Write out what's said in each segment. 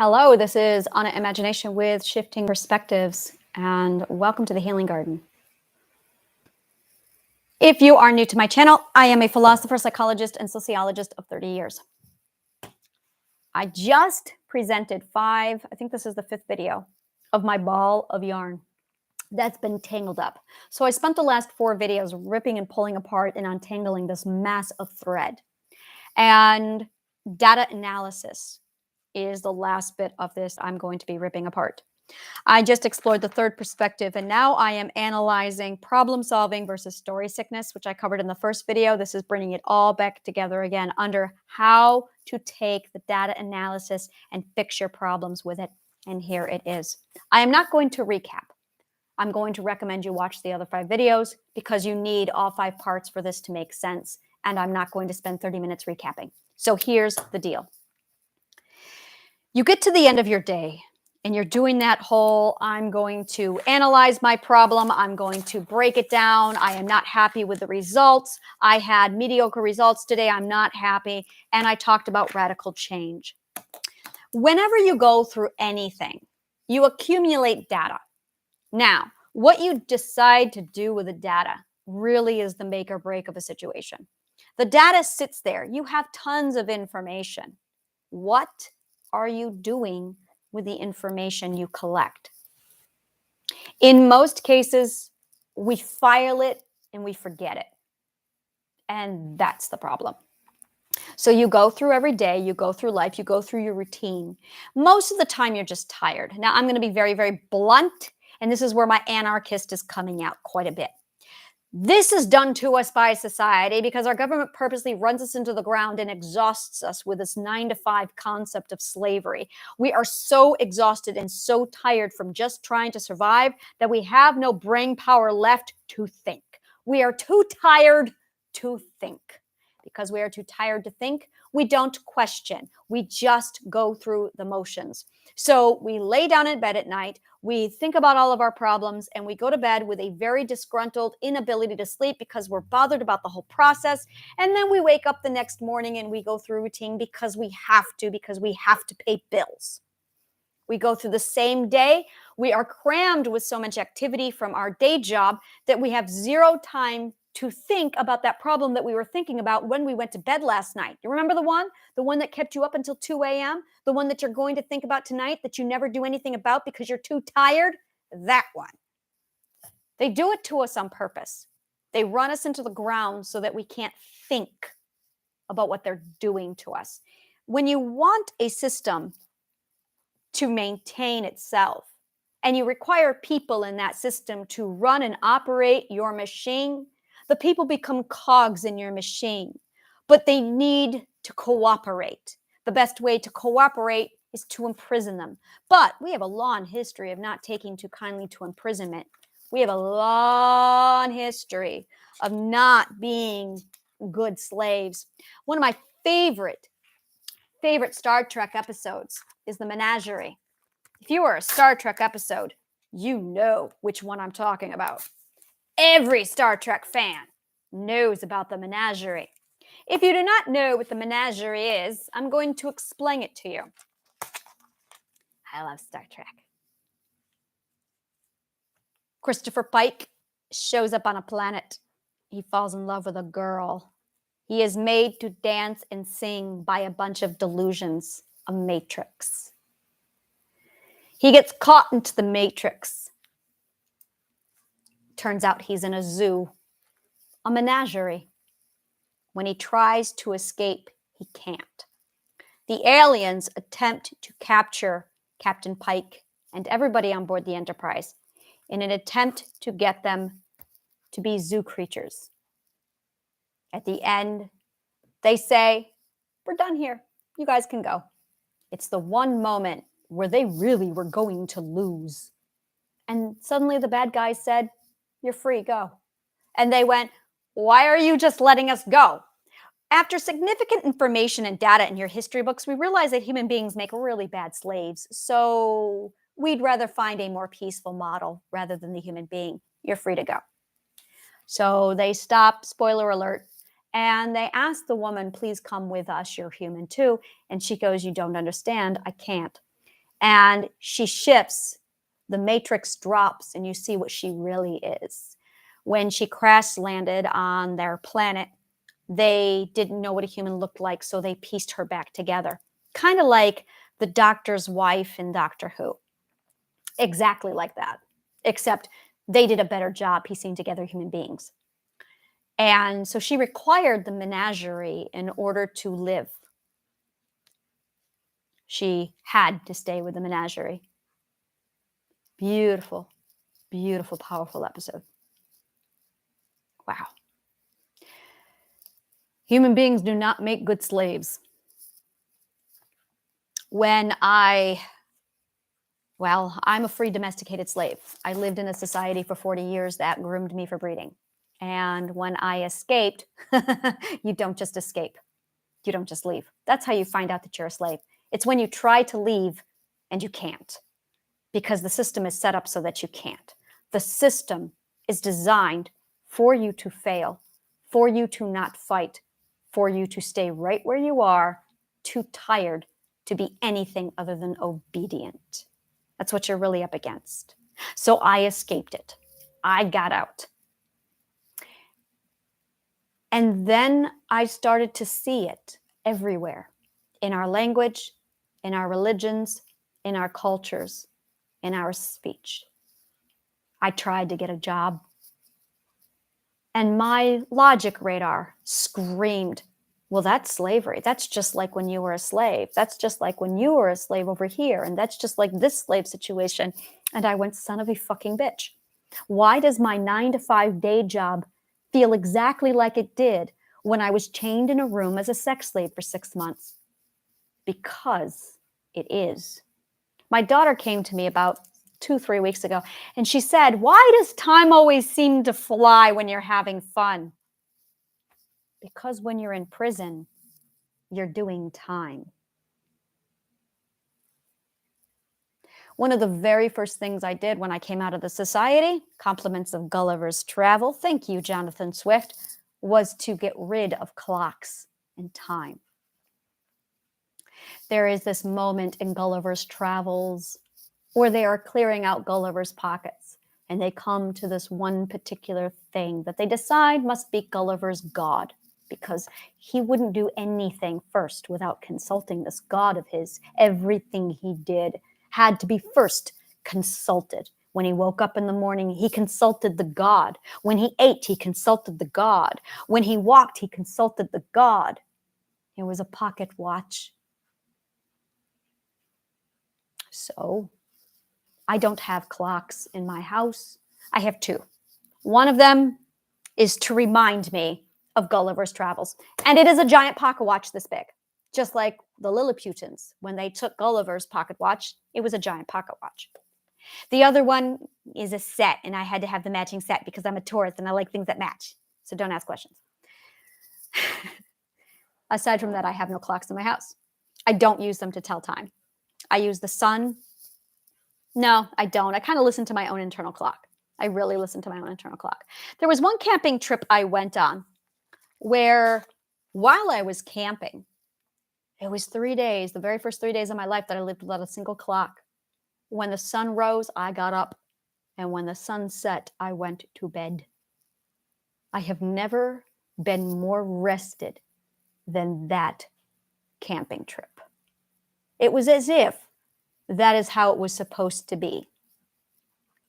Hello, this is Anna Imagination with Shifting Perspectives, and welcome to the Healing Garden. If you are new to my channel, I am a philosopher, psychologist, and sociologist of 30 years. I just presented I think this is the 5th video, of my ball of yarn that's been tangled up. So I spent the last 4 videos ripping and pulling apart and untangling this mass of thread. And data analysis is the last bit of this I'm going to be ripping apart. I just explored the third perspective, and now I am analyzing problem solving versus story sickness, which I covered in the first video. This is bringing it all back together again under how to take the data analysis and fix your problems with it. And here it is. I am not going to recap. I'm going to recommend you watch the other 5 videos because you need all 5 parts for this to make sense. And I'm not going to spend 30 minutes recapping. So here's the deal. You get to the end of your day and you're doing that whole, I'm going to analyze my problem. I'm going to break it down. I am not happy with the results. I had mediocre results today. I'm not happy. And I talked about radical change. Whenever you go through anything, you accumulate data. Now, what you decide to do with the data really is the make or break of a situation. The data sits there. You have tons of information. What are you doing with the information you collect? In most cases, we file it and we forget it. And that's the problem. So you go through every day, you go through life, you go through your routine. Most of the time, you're just tired. Now, I'm going to be very, very blunt, and this is where my anarchist is coming out quite a bit. This is done to us by society because our government purposely runs us into the ground and exhausts us with this 9-to-5 concept of slavery. We are so exhausted and so tired from just trying to survive that we have no brain power left to think. We are too tired to think. Because we are too tired to think, we don't question. We just go through the motions. So we lay down in bed at night, we think about all of our problems, and we go to bed with a very disgruntled inability to sleep because we're bothered about the whole process. And then we wake up the next morning and we go through routine because we have to pay bills. We go through the same day. We are crammed with so much activity from our day job that we have zero time to think about that problem that we were thinking about when we went to bed last night. You remember the one? The one that kept you up until 2 a.m.? The one that you're going to think about tonight that you never do anything about because you're too tired? That one. They do it to us on purpose. They run us into the ground so that we can't think about what they're doing to us. When you want a system to maintain itself, and you require people in that system to run and operate your machine, the people become cogs in your machine, but they need to cooperate. The best way to cooperate is to imprison them. But we have a long history of not taking too kindly to imprisonment. We have a long history of not being good slaves. One of my favorite Star Trek episodes is the Menagerie. If you are a Star Trek episode, you know which one I'm talking about. Every Star Trek fan knows about the Menagerie. If you do not know what the Menagerie is, I'm going to explain it to you. I love Star Trek. Christopher Pike shows up on a planet. He falls in love with a girl. He is made to dance and sing by a bunch of delusions, a matrix. He gets caught into the matrix. Turns out he's in a zoo, a menagerie. When he tries to escape, he can't. The aliens attempt to capture Captain Pike and everybody on board the Enterprise in an attempt to get them to be zoo creatures. At the end, they say, "We're done here. You guys can go." It's the one moment where they really were going to lose. And suddenly the bad guys said, "You're free, go." And they went, "Why are you just letting us go?" After significant information and data in your history books, we realize that human beings make really bad slaves. So we'd rather find a more peaceful model rather than the human being. You're free to go. So they stop, spoiler alert, and they ask the woman, "Please come with us, you're human too." And she goes, "You don't understand, I can't." And she shifts, the matrix drops, and you see what she really is. When she crash landed on their planet, they didn't know what a human looked like, so they pieced her back together. Kind of like the doctor's wife in Doctor Who. Exactly like that. Except they did a better job piecing together human beings. And so she required the menagerie in order to live. She had to stay with the menagerie. Beautiful, beautiful, powerful episode. Wow. Human beings do not make good slaves. I'm a free domesticated slave. I lived in a society for 40 years that groomed me for breeding. And when I escaped, you don't just escape. You don't just leave. That's how you find out that you're a slave. It's when you try to leave and you can't, because the system is set up so that you can't. The system is designed for you to fail, for you to not fight, for you to stay right where you are, too tired to be anything other than obedient. That's what you're really up against. So I escaped it. I got out. And then I started to see it everywhere, in our language, in our religions, in our cultures, in our speech. I tried to get a job, and my logic radar screamed, well, that's slavery. That's just like when you were a slave. That's just like when you were a slave over here. And that's just like this slave situation. And I went, son of a fucking bitch. Why does my 9-to-5 day job feel exactly like it did when I was chained in a room as a sex slave for 6 months? Because it is. My daughter came to me about 2-3 weeks ago, and she said, why does time always seem to fly when you're having fun? Because when you're in prison, you're doing time. One of the very first things I did when I came out of the society, compliments of Gulliver's Travel, thank you, Jonathan Swift, was to get rid of clocks and time. There is this moment in Gulliver's Travels where they are clearing out Gulliver's pockets, and they come to this one particular thing that they decide must be Gulliver's God, because he wouldn't do anything first without consulting this God of his. Everything he did had to be first consulted. When he woke up in the morning, he consulted the God. When he ate, he consulted the God. When he walked, he consulted the God. It was a pocket watch. So I don't have clocks in my house. I have 2. One of them is to remind me of Gulliver's Travels. And it is a giant pocket watch this big. Just like the Lilliputians, when they took Gulliver's pocket watch, it was a giant pocket watch. The other one is a set, and I had to have the matching set because I'm a Taurus and I like things that match. So don't ask questions. Aside from that, I have no clocks in my house. I don't use them to tell time. I use the sun. No, I don't. I kind of listen to my own internal clock. I really listen to my own internal clock. There was one camping trip I went on where while I was camping, it was 3 days, the very first 3 days of my life that I lived without a single clock. When the sun rose, I got up. And when the sun set, I went to bed. I have never been more rested than that camping trip. It was as if that is how it was supposed to be,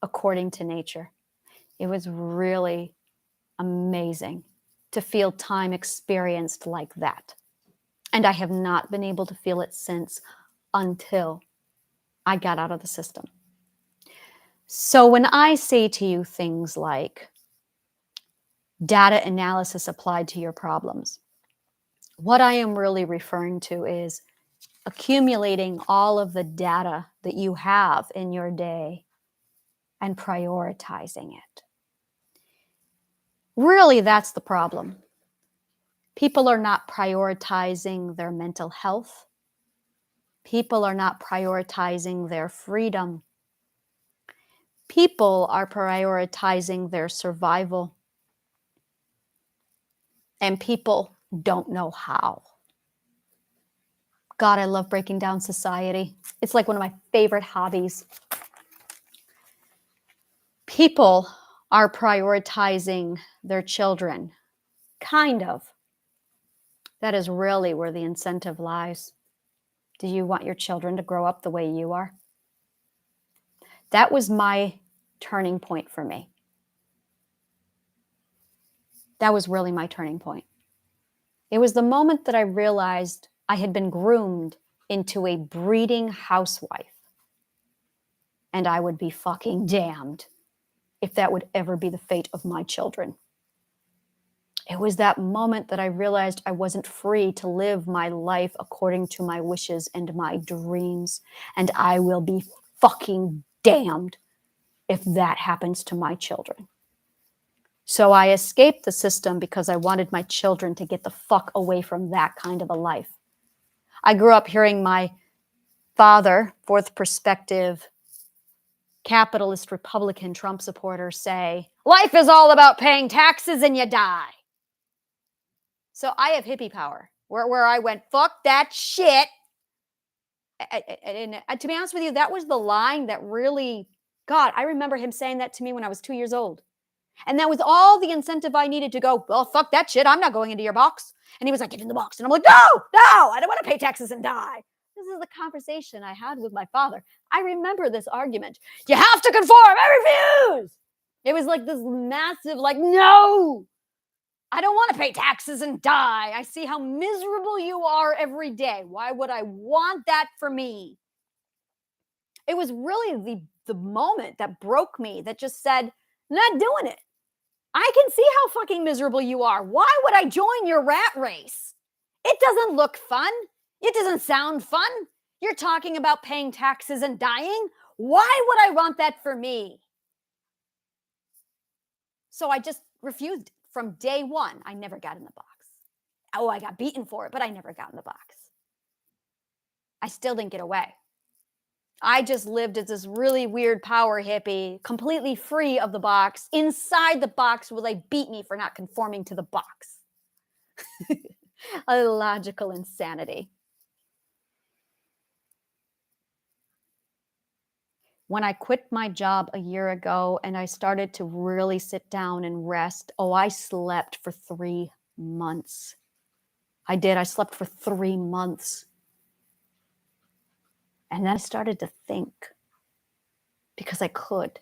according to nature. It was really amazing to feel time experienced like that. And I have not been able to feel it since, until I got out of the system. So when I say to you things like data analysis applied to your problems, what I am really referring to is accumulating all of the data that you have in your day and prioritizing it. Really, that's the problem. People are not prioritizing their mental health. People are not prioritizing their freedom. People are prioritizing their survival. And people don't know how. God, I love breaking down society. It's like one of my favorite hobbies. People are prioritizing their children. Kind of. That is really where the incentive lies. Do you want your children to grow up the way you are? That was my turning point for me. That was really my turning point. It was the moment that I realized I had been groomed into a breeding housewife. And I would be fucking damned if that would ever be the fate of my children. It was that moment that I realized I wasn't free to live my life according to my wishes and my dreams. And I will be fucking damned if that happens to my children. So I escaped the system because I wanted my children to get the fuck away from that kind of a life. I grew up hearing my father, fourth perspective, capitalist Republican Trump supporter, say, life is all about paying taxes and you die. So I have hippie power, where I went, fuck that shit. And to be honest with you, that was the line that really, God, I remember him saying that to me when I was 2 years old. And that was all the incentive I needed to go, well, fuck that shit. I'm not going into your box. And he was like, get in the box. And I'm like, no, I don't want to pay taxes and die. This is the conversation I had with my father. I remember this argument. You have to conform. I refuse. It was like this massive, like, no, I don't want to pay taxes and die. I see how miserable you are every day. Why would I want that for me? It was really the moment that broke me, that just said, not doing it. I can see how fucking miserable you are. Why would I join your rat race? It doesn't look fun. It doesn't sound fun. You're talking about paying taxes and dying. Why would I want that for me? So I just refused from day one. I never got in the box. Oh, I got beaten for it, but I never got in the box. I still didn't get away. I just lived as this really weird power hippie, completely free of the box. Inside the box will they beat me for not conforming to the box. A logical insanity. When I quit my job a year ago and I started to really sit down and rest, I slept for 3 months. I did. I slept for 3 months. And then I started to think, because I could.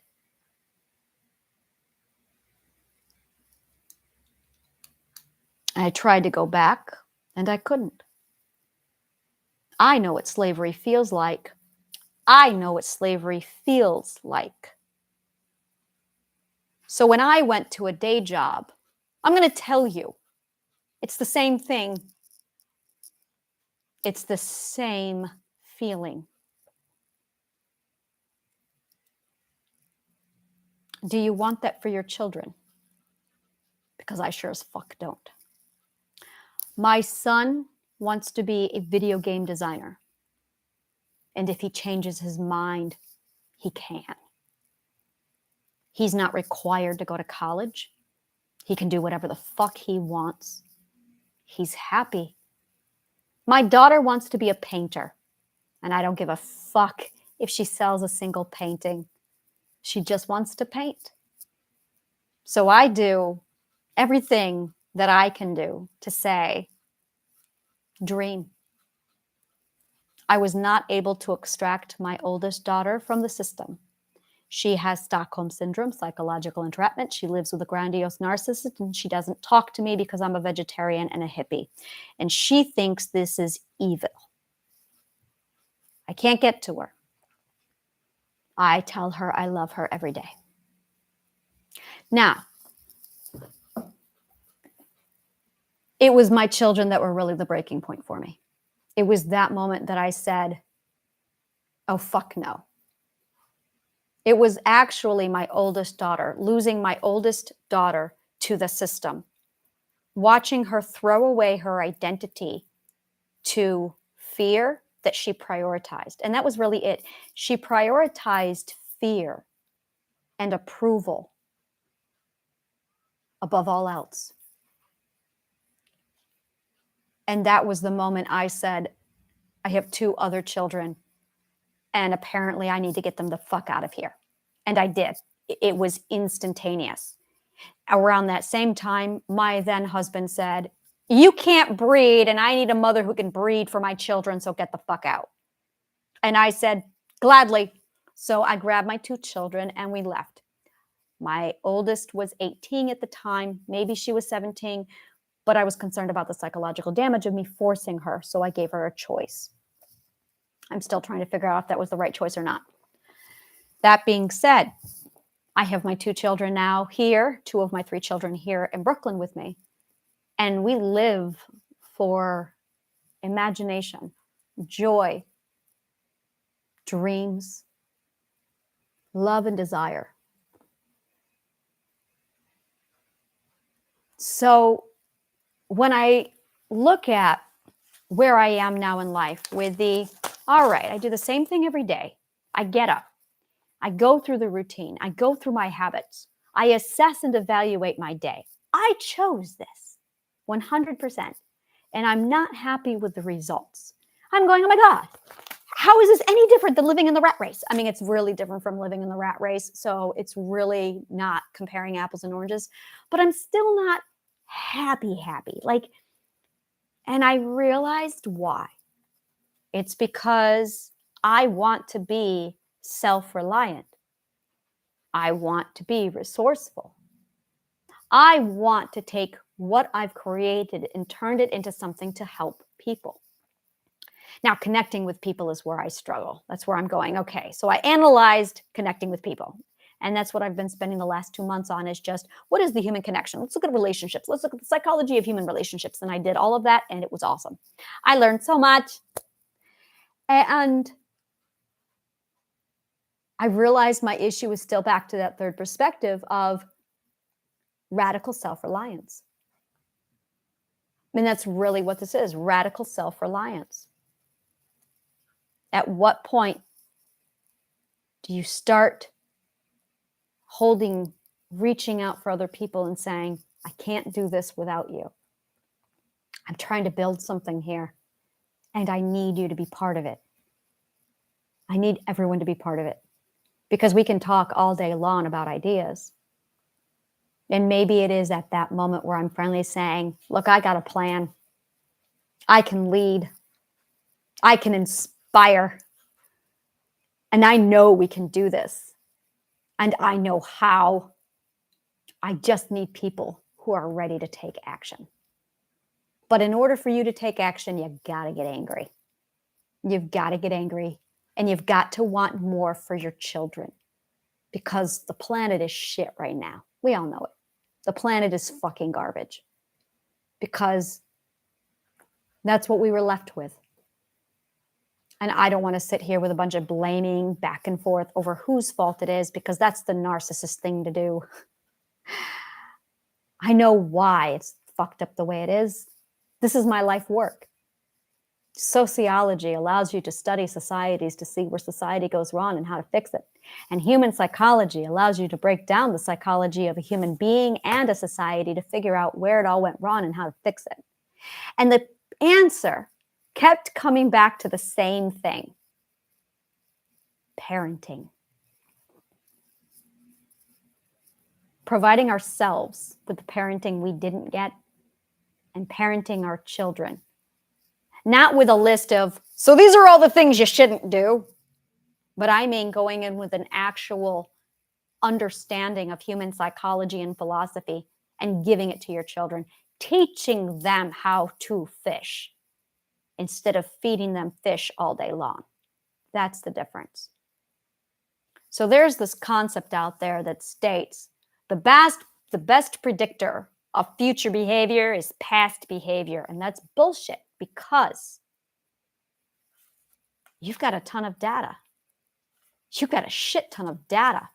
I tried to go back, and I couldn't. I know what slavery feels like. I know what slavery feels like. So when I went to a day job, I'm going to tell you, it's the same thing. It's the same feeling. Do you want that for your children? Because I sure as fuck don't. My son wants to be a video game designer. And if he changes his mind, he can. He's not required to go to college. He can do whatever the fuck he wants. He's happy. My daughter wants to be a painter, and I don't give a fuck if she sells a single painting. She just wants to paint. So I do everything that I can do to say, dream. I was not able to extract my oldest daughter from the system. She has Stockholm Syndrome, psychological entrapment. She lives with a grandiose narcissist, and she doesn't talk to me because I'm a vegetarian and a hippie. And she thinks this is evil. I can't get to her. I tell her I love her every day. Now, it was my children that were really the breaking point for me. It was that moment that I said, oh, fuck no. It was actually my oldest daughter, losing my oldest daughter to the system, watching her throw away her identity to fear that she prioritized. And that was really it. She prioritized fear and approval above all else. And that was the moment I said, I have 2 other children, and apparently I need to get them the fuck out of here. And I did. It was instantaneous. Around that same time, my then husband said, "You can't breed, and I need a mother who can breed for my children, so get the fuck out." And I said, "Gladly." So I grabbed my 2 children and we left. My oldest was 18 at the time, maybe she was 17, but I was concerned about the psychological damage of me forcing her, so I gave her a choice. I'm still trying to figure out if that was the right choice or not. That being said, I have my 2 children now here, 2 of my 3 children here in Brooklyn with me, and we live for imagination, joy, dreams, love, and desire. So when I look at where I am now in life with all right, I do the same thing every day. I get up. I go through the routine. I go through my habits. I assess and evaluate my day. I chose this 100%. And I'm not happy with the results. I'm going, oh my God, how is this any different than living in the rat race? I mean, it's really different from living in the rat race. So it's really not comparing apples and oranges, but I'm still not happy. And I realized why. It's because I want to be self-reliant. I want to be resourceful. I want to take what I've created and turned it into something to help people. Now, connecting with people is where I struggle. That's where I'm going, okay, so I analyzed connecting with people. And that's what I've been spending the last 2 months on, is just, what is the human connection? Let's look at relationships. Let's look at the psychology of human relationships. And I did all of that, and it was awesome. I learned so much. And I realized my issue is still back to that third perspective of radical self-reliance. And that's really what this is, radical self-reliance. At what point do you start reaching out for other people and saying, I can't do this without you. I'm trying to build something here, and I need you to be part of it. I need everyone to be part of it, because we can talk all day long about ideas. And maybe it is at that moment where I'm finally saying, look, I got a plan. I can lead. I can inspire. And I know we can do this. And I know how. I just need people who are ready to take action. But in order for you to take action, you've got to get angry. You've got to get angry. And you've got to want more for your children. Because the planet is shit right now. We all know it. The planet is fucking garbage. Because that's what we were left with. And I don't want to sit here with a bunch of blaming back and forth over whose fault it is, because that's the narcissist thing to do. I know why it's fucked up the way it is. This is my life work. Sociology allows you to study societies to see where society goes wrong and how to fix it. And human psychology allows you to break down the psychology of a human being and a society to figure out where it all went wrong and how to fix it. And the answer kept coming back to the same thing: parenting. Providing ourselves with the parenting we didn't get, and parenting our children. Not with a list of, so these are all the things you shouldn't do, but I mean going in with an actual understanding of human psychology and philosophy and giving it to your children, teaching them how to fish instead of feeding them fish all day long. That's the difference. So there's this concept out there that states the best predictor of future behavior is past behavior. And that's bullshit, because you've got a ton of data. You've got a shit ton of data.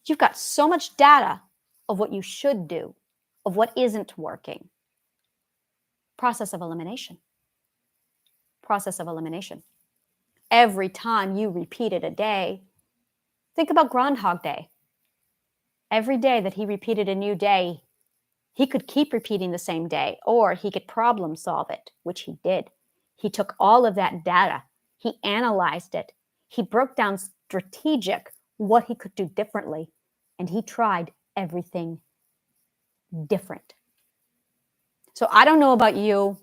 You've got so much data of what you should do, of what isn't working. Process of elimination. Process of elimination. Every time you repeat it a day, think about Groundhog Day. Every day that he repeated a new day, he could keep repeating the same day, or he could problem solve it, which he did. He took all of that data, he analyzed it, he broke down strategic what he could do differently, and he tried everything different. So I don't know about you,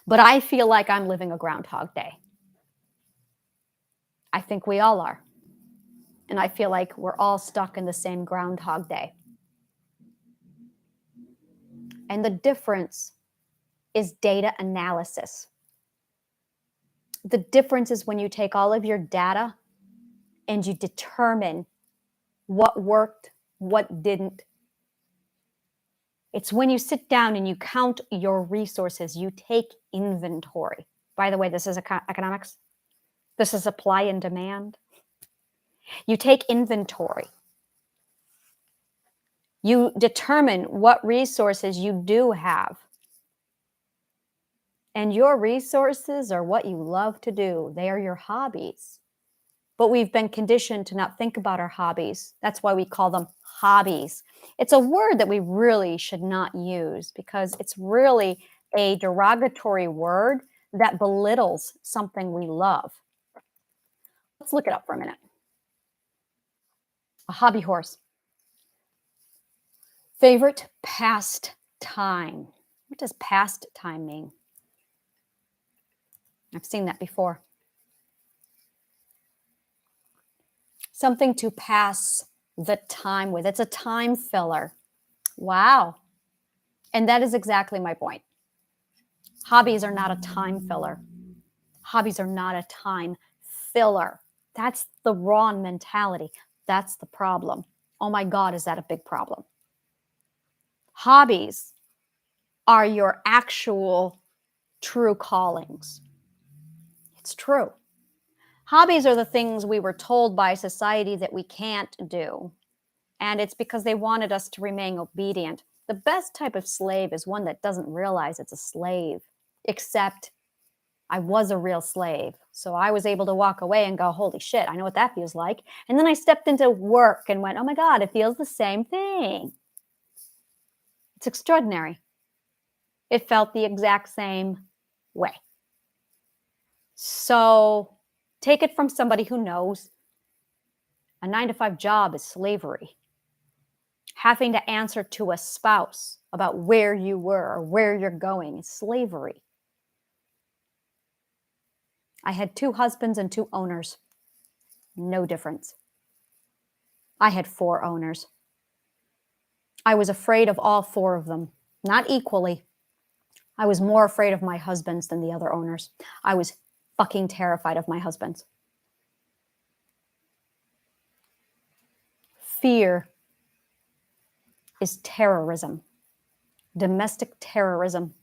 but I feel like I'm living a Groundhog Day. I think we all are. And I feel like we're all stuck in the same Groundhog Day. And the difference is data analysis. The difference is when you take all of your data and you determine what worked, what didn't. It's when you sit down and you count your resources, you take inventory. By the way, this is economics. This is supply and demand. You take inventory. You determine what resources you do have. And your resources are what you love to do. They are your hobbies. But we've been conditioned to not think about our hobbies. That's why we call them hobbies. It's a word that we really should not use because it's really a derogatory word that belittles something we love. Let's look it up for a minute. A hobby horse. Favorite pastime. What does pastime mean? I've seen that before. Something to pass the time with. It's a time filler. Wow. And that is exactly my point. Hobbies are not a time filler. Hobbies are not a time filler. That's the wrong mentality. That's the problem. Oh my God, is that a big problem? Hobbies are your actual true callings. It's true. Hobbies are the things we were told by society that we can't do. And it's because they wanted us to remain obedient. The best type of slave is one that doesn't realize it's a slave, except I was a real slave. So I was able to walk away and go, holy shit, I know what that feels like. And then I stepped into work and went, oh my God, it feels the same thing. It's extraordinary. It felt the exact same way. So take it from somebody who knows a 9-to-5 job is slavery. Having to answer to a spouse about where you were or where you're going is slavery. I had 2 husbands and 2 owners. No difference. I had 4 owners. I was afraid of all 4 of them, not equally. I was more afraid of my husbands than the other owners. I was fucking terrified of my husbands. Fear is terrorism, domestic terrorism.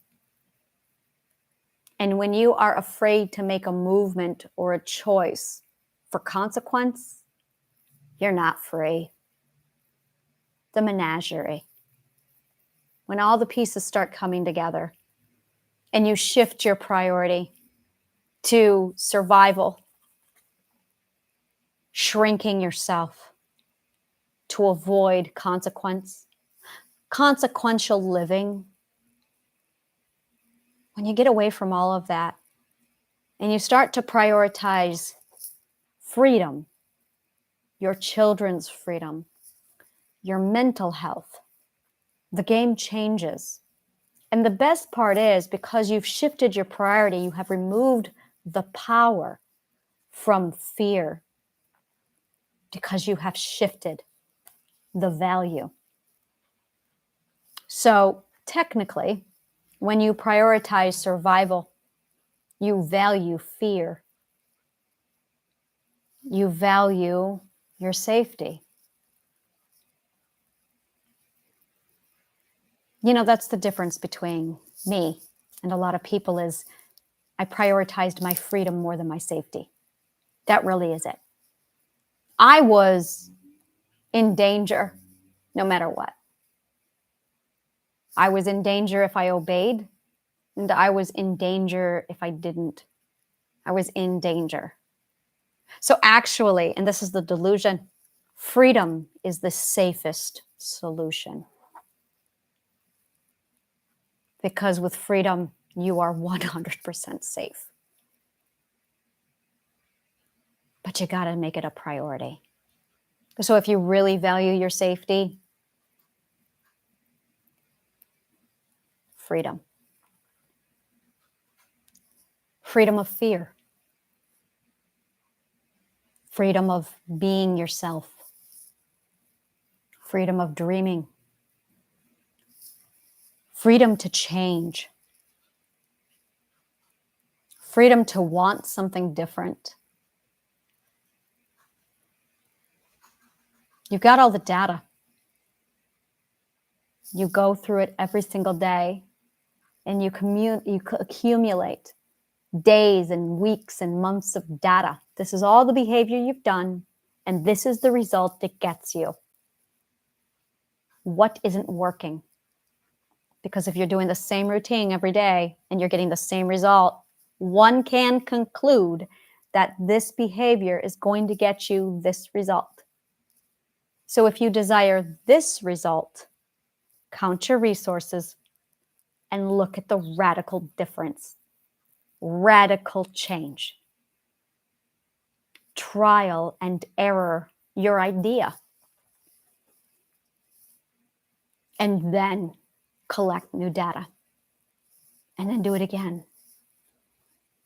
And when you are afraid to make a movement or a choice for consequence, you're not free. The menagerie. When all the pieces start coming together and you shift your priority to survival, shrinking yourself to avoid consequence, consequential living. When you get away from all of that and you start to prioritize freedom, your children's freedom, your mental health, the game changes. And the best part is because you've shifted your priority, you have removed the power from fear because you have shifted the value. So technically, when you prioritize survival, you value fear. You value your safety. You know, that's the difference between me and a lot of people is I prioritized my freedom more than my safety. That really is it. I was in danger no matter what. I was in danger if I obeyed, and I was in danger if I didn't. I was in danger. So actually, and this is the delusion, freedom is the safest solution. Because with freedom, you are 100% safe. But you got to make it a priority. So if you really value your safety, freedom. Freedom of fear. Freedom of being yourself. Freedom of dreaming. Freedom to change. Freedom to want something different. You've got all the data. You go through it every single day, and you accumulate days and weeks and months of data. This is all the behavior you've done, and this is the result that gets you. What isn't working? Because if you're doing the same routine every day and you're getting the same result, one can conclude that this behavior is going to get you this result. So if you desire this result, count your resources and look at the radical difference, radical change. Trial and error your idea. And then collect new data. And then do it again.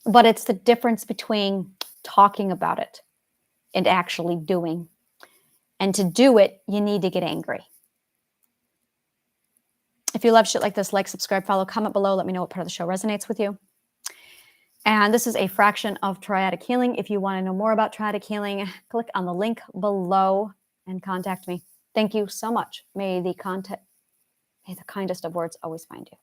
But it's the difference between talking about it and actually doing. And to do it, you need to get angry. If you love shit like this, like, subscribe, follow, comment below. Let me know what part of the show resonates with you. And this is a fraction of triadic healing. If you want to know more about triadic healing, click on the link below and contact me. Thank you so much. May the kindest of words always find you.